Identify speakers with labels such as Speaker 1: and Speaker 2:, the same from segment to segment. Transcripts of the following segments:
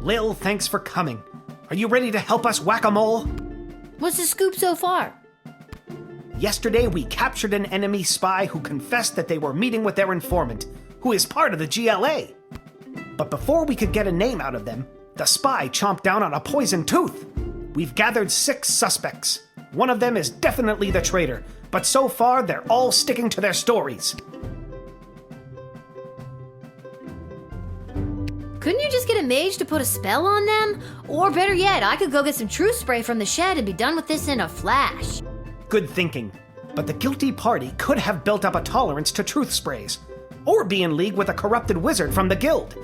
Speaker 1: Lil, thanks for coming. Are you ready to help us whack-a-mole?
Speaker 2: What's the scoop so far?
Speaker 1: Yesterday, we captured an enemy spy who confessed that they were meeting with their informant, who is part of the GLA. But before we could get a name out of them, the spy chomped down on a poison tooth. We've gathered 6 suspects. One of them is definitely the traitor, but so far they're all sticking to their stories.
Speaker 2: Couldn't you just get a mage to put a spell on them? Or better yet, I could go get some truth spray from the shed and be done with this in a flash.
Speaker 1: Good thinking. But the guilty party could have built up a tolerance to truth sprays, or be in league with a corrupted wizard from the guild.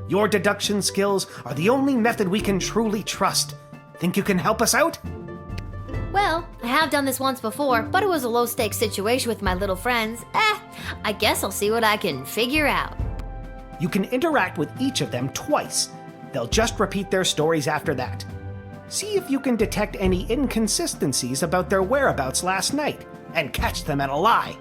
Speaker 1: Your deduction skills are the only method we can truly trust. Think you can help us out?
Speaker 2: Well, I have done this once before, but it was a low-stakes situation with my little friends. I guess I'll see what I can figure out.
Speaker 1: You can interact with each of them twice. They'll just repeat their stories after that. See if you can detect any inconsistencies about their whereabouts last night, and catch them at a lie.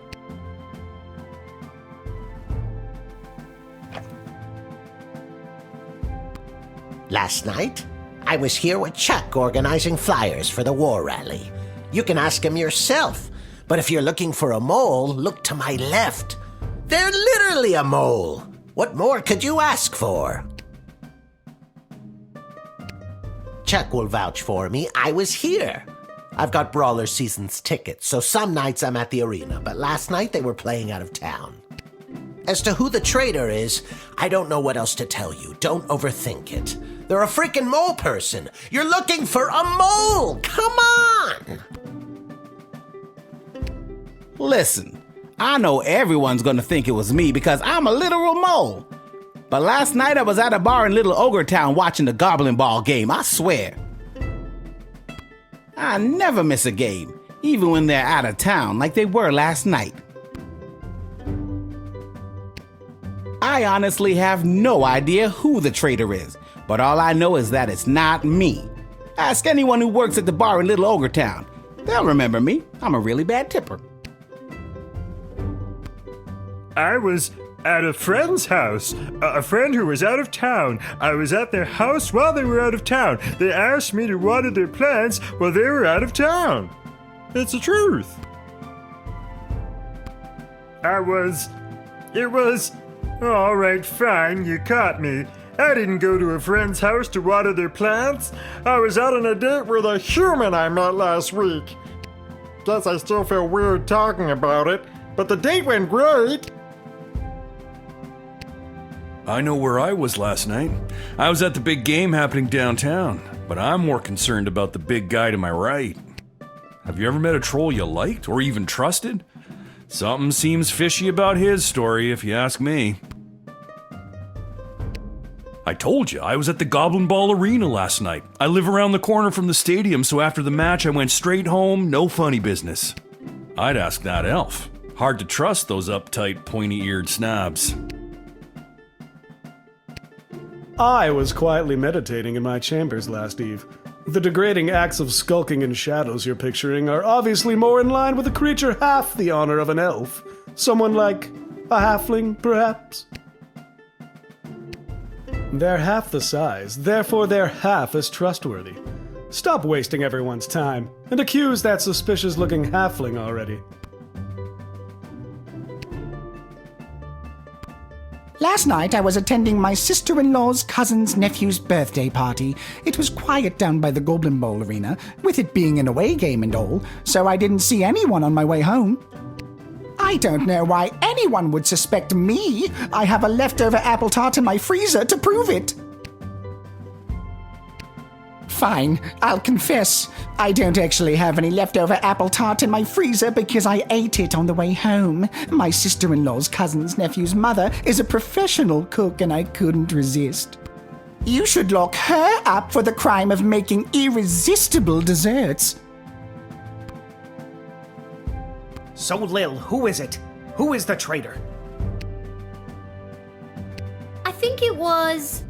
Speaker 3: Last night, I was here with Chuck organizing flyers for the war rally. You can ask him yourself, but if you're looking for a mole, look to my left. They're literally a mole. What more could you ask for? Chuck will vouch for me. I was here. I've got Brawler Seasons tickets, so some nights I'm at the arena, but last night they were playing out of town. As to who the traitor is, I don't know what else to tell you. Don't overthink it. They're a freaking mole person. You're looking for a mole! Come on!
Speaker 4: Listen, I know everyone's gonna think it was me because I'm a literal mole. But last night I was at a bar in Little Ogre Town watching the Goblin Ball game, I swear. I never miss a game, even when they're out of town like they were last night. I honestly have no idea who the traitor is, but all I know is that it's not me. Ask anyone who works at the bar in Little Ogre Town. They'll remember me. I'm a really bad tipper.
Speaker 5: I was at a friend's house. A friend who was out of town. I was at their house while they were out of town. They asked me to water their plants while they were out of town. It's the truth. It was... All right, fine, you caught me. I didn't go to a friend's house to water their plants. I was out on a date with a human I met last week. Guess I still feel weird talking about it, but the date went great.
Speaker 6: I know where I was last night. I was at the big game happening downtown, but I'm more concerned about the big guy to my right. Have you ever met a troll you liked or even trusted? Something seems fishy about his story, if you ask me. I told you, I was at the Goblin Ball Arena last night. I live around the corner from the stadium, so after the match I went straight home, no funny business. I'd ask that elf. Hard to trust those uptight, pointy-eared snobs.
Speaker 7: I was quietly meditating in my chambers last eve. The degrading acts of skulking in shadows you're picturing are obviously more in line with a creature half the honor of an elf. Someone like a halfling, perhaps? They're half the size, therefore they're half as trustworthy. Stop wasting everyone's time, and accuse that suspicious-looking halfling already.
Speaker 8: Last night I was attending my sister-in-law's cousin's nephew's birthday party. It was quiet down by the Goblin Bowl arena, with it being an away game and all, so I didn't see anyone on my way home. I don't know why anyone would suspect me. I have a leftover apple tart in my freezer to prove it. Fine, I'll confess. I don't actually have any leftover apple tart in my freezer because I ate it on the way home. My sister-in-law's cousin's nephew's mother is a professional cook and I couldn't resist. You should lock her up for the crime of making irresistible desserts.
Speaker 1: So, Lil, who is it? Who is the traitor?
Speaker 2: I think it was...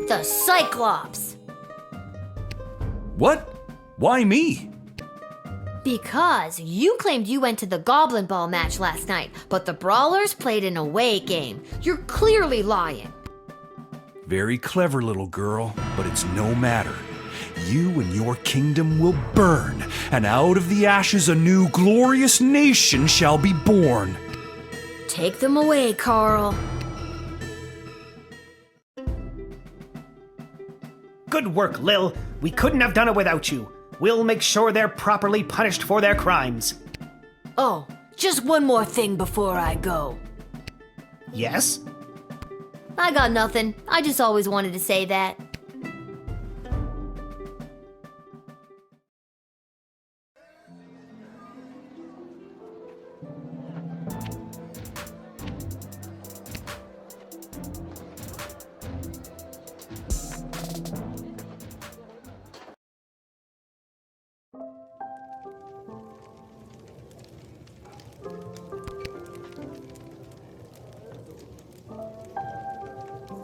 Speaker 2: the Cyclops.
Speaker 6: What? Why me?
Speaker 2: Because you claimed you went to the Goblin Ball match last night, but the Brawlers played an away game. You're clearly lying.
Speaker 6: Very clever, little girl, but it's no matter. You and your kingdom will burn, and out of the ashes a new glorious nation shall be born.
Speaker 2: Take them away, Carl.
Speaker 1: Good work, Lil. We couldn't have done it without you. We'll make sure they're properly punished for their crimes.
Speaker 2: Oh, just one more thing before I go.
Speaker 1: Yes?
Speaker 2: I got nothing. I just always wanted to say that.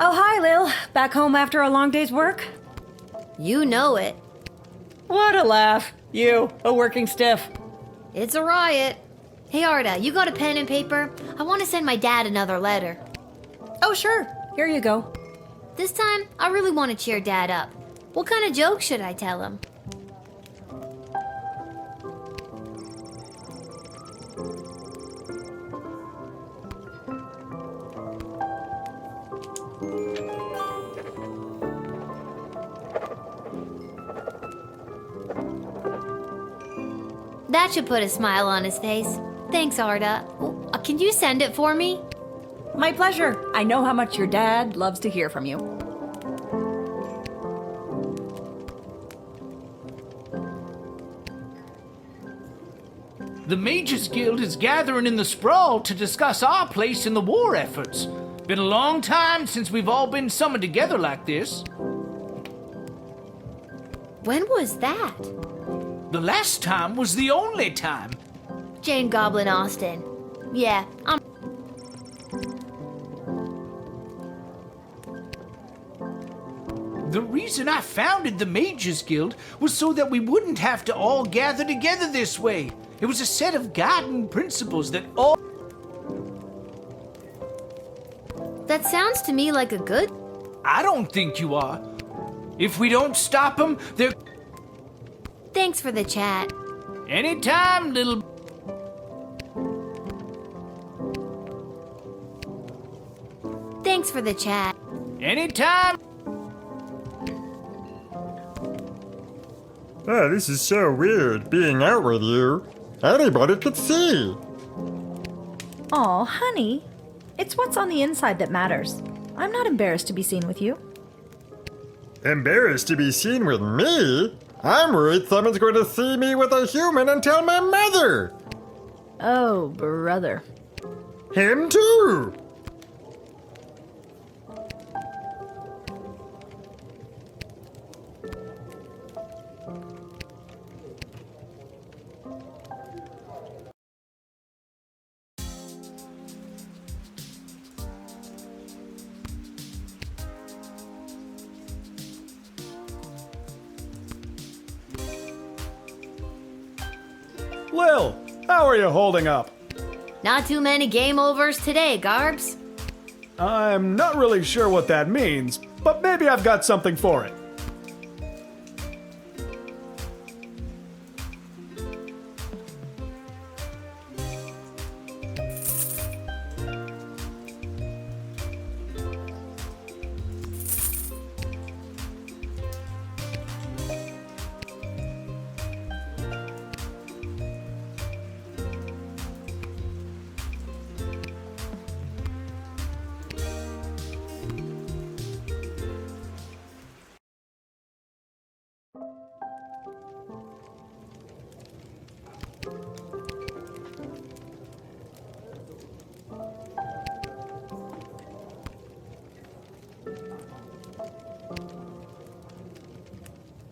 Speaker 9: Oh, hi, Lil. Back home after a long day's work?
Speaker 2: You know it.
Speaker 9: What a laugh. You, a working stiff.
Speaker 2: It's a riot. Hey, Arda, you got a pen and paper? I want to send my dad another letter.
Speaker 9: Oh, sure. Here you go.
Speaker 2: This time, I really want to cheer Dad up. What kind of joke should I tell him? That should put a smile on his face. Thanks, Arda. Can you send it for me?
Speaker 9: My pleasure. I know how much your dad loves to hear from you.
Speaker 10: The Mages Guild is gathering in the Sprawl to discuss our place in the war efforts. Been a long time since we've all been summoned together like this.
Speaker 2: When was that?
Speaker 10: The last time was the only time.
Speaker 2: Jane Goblin Austin. Yeah, I'm...
Speaker 10: The reason I founded the Mages Guild was so that we wouldn't have to all gather together this way. It was a set of guiding principles that all...
Speaker 2: That sounds to me like a good...
Speaker 10: I don't think you are. If we don't stop them, they're...
Speaker 2: Thanks for the chat.
Speaker 10: Anytime, little...
Speaker 2: Thanks for the chat.
Speaker 10: Anytime.
Speaker 5: Oh, this is so weird, being out with you. Anybody could see.
Speaker 11: Aw, honey. It's what's on the inside that matters. I'm not embarrassed to be seen with you.
Speaker 5: Embarrassed to be seen with me? I'm worried someone's going to see me with a human and tell my mother.
Speaker 11: Oh, brother.
Speaker 5: Him too.
Speaker 7: Lil, how are you holding up?
Speaker 2: Not too many game overs today, Garbs.
Speaker 7: I'm not really sure what that means, but maybe I've got something for it.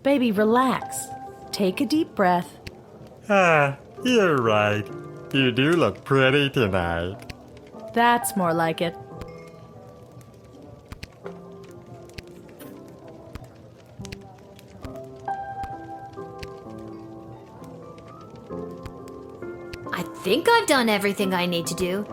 Speaker 11: Baby, relax. Take a deep breath.
Speaker 5: Ah, you're right. You do look pretty tonight.
Speaker 11: That's more like it.
Speaker 2: think I've done everything I need to do.